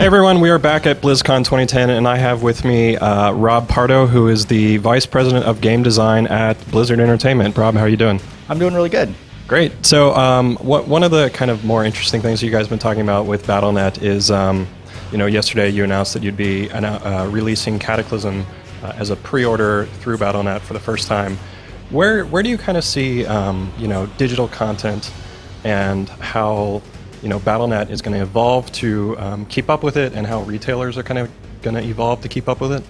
Hey everyone, we are back at BlizzCon 2010, and I have with me Rob Pardo, who is the Vice President of Game Design at Blizzard Entertainment. Rob, how are you doing? I'm doing really good. Great. So one of the kind of more interesting things you guys have been talking about with Battle.net is, yesterday you announced that you'd be releasing Cataclysm as a pre-order through Battle.net for the first time. Where do you kind of see, digital content and how Battle.net is going to evolve to keep up with it, and how retailers are kind of going to evolve to keep up with it?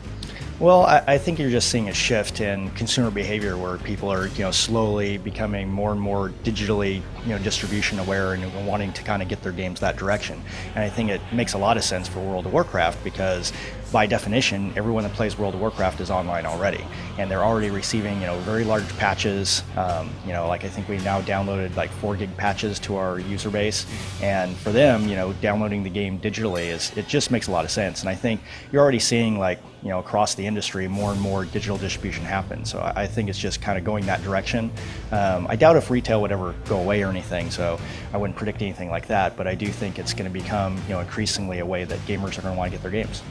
Well, I think you're just seeing a shift in consumer behavior where people are, slowly becoming more and more digitally, distribution aware and wanting to kind of get their games that direction. And I think it makes a lot of sense for World of Warcraft because by definition, everyone that plays World of Warcraft is online already. And they're already receiving, very large patches. Like I think we've now downloaded like 4 gig patches to our user base. And for them, downloading the game digitally it just makes a lot of sense. And I think you're already seeing across the industry, more and more digital distribution happen. So I think it's just kind of going that direction. I doubt if retail would ever go away or anything, so I wouldn't predict anything like that, but I do think it's going to become increasingly a way that gamers are going to want to get their games.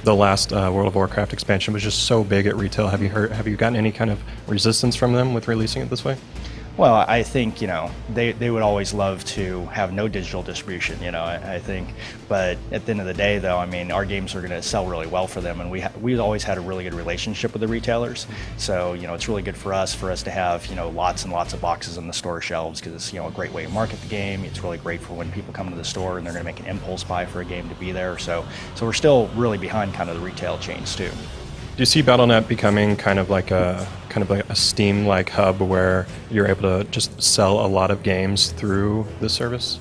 The last World of Warcraft expansion was just so big at retail. Have you gotten any kind of resistance from them with releasing it this way? Well, I think, they would always love to have no digital distribution, I think. But at the end of the day, though, our games are going to sell really well for them. And we've always had a really good relationship with the retailers. So, it's really good for us to have, lots and lots of boxes on the store shelves because it's, a great way to market the game. It's really great for when people come to the store and they're going to make an impulse buy for a game to be there. So we're still really behind kind of the retail chains, too. Do you see Battle.net becoming kind of like a Steam-like hub where you're able to just sell a lot of games through this service?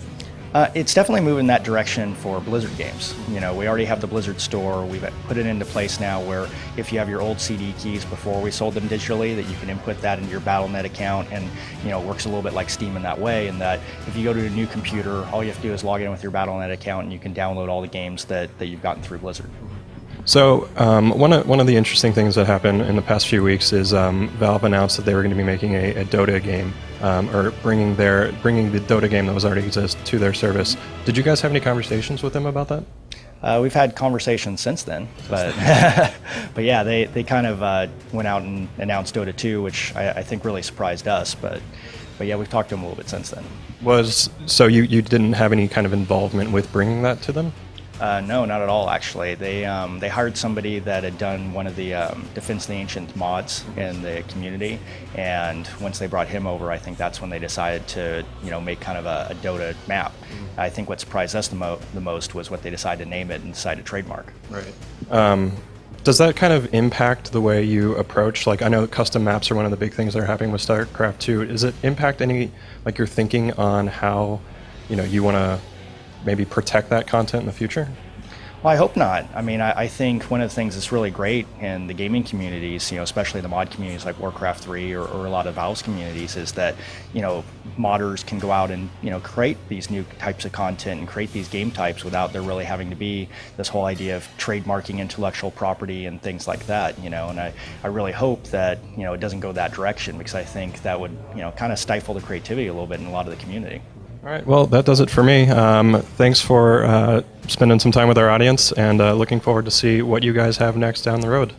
It's definitely moving that direction for Blizzard games. We already have the Blizzard store. We've put it into place now where if you have your old CD keys before we sold them digitally, that you can input that into your Battle.net account, and it works a little bit like Steam in that way. And that if you go to a new computer, all you have to do is log in with your Battle.net account, and you can download all the games that you've gotten through Blizzard. So one of the interesting things that happened in the past few weeks is Valve announced that they were going to be making a Dota game, or bringing the Dota game that was already exist to their service. Did you guys have any conversations with them about that? We've had conversations since then, but but yeah, they kind of went out and announced Dota 2, which I think really surprised us. But yeah, we've talked to them a little bit since then. So you didn't have any kind of involvement with bringing that to them? No, not at all, actually. They hired somebody that had done one of the Defense of the Ancients mods in the community, and once they brought him over, I think that's when they decided to, make kind of a Dota map. I think what surprised us the most was what they decided to name it and decided to trademark. Right. Does that kind of impact the way you approach, I know custom maps are one of the big things that are happening with StarCraft 2. Does it impact any, your thinking on how, you want to maybe protect that content in the future? Well, I hope not. I think one of the things that's really great in the gaming communities, especially the mod communities like Warcraft 3 or a lot of Valve's communities, is that, modders can go out and, create these new types of content and create these game types without there really having to be this whole idea of trademarking intellectual property and things like that, and I really hope that, it doesn't go that direction, because I think that would, kind of stifle the creativity a little bit in a lot of the community. All right, well, that does it for me. Thanks for spending some time with our audience, and looking forward to see what you guys have next down the road.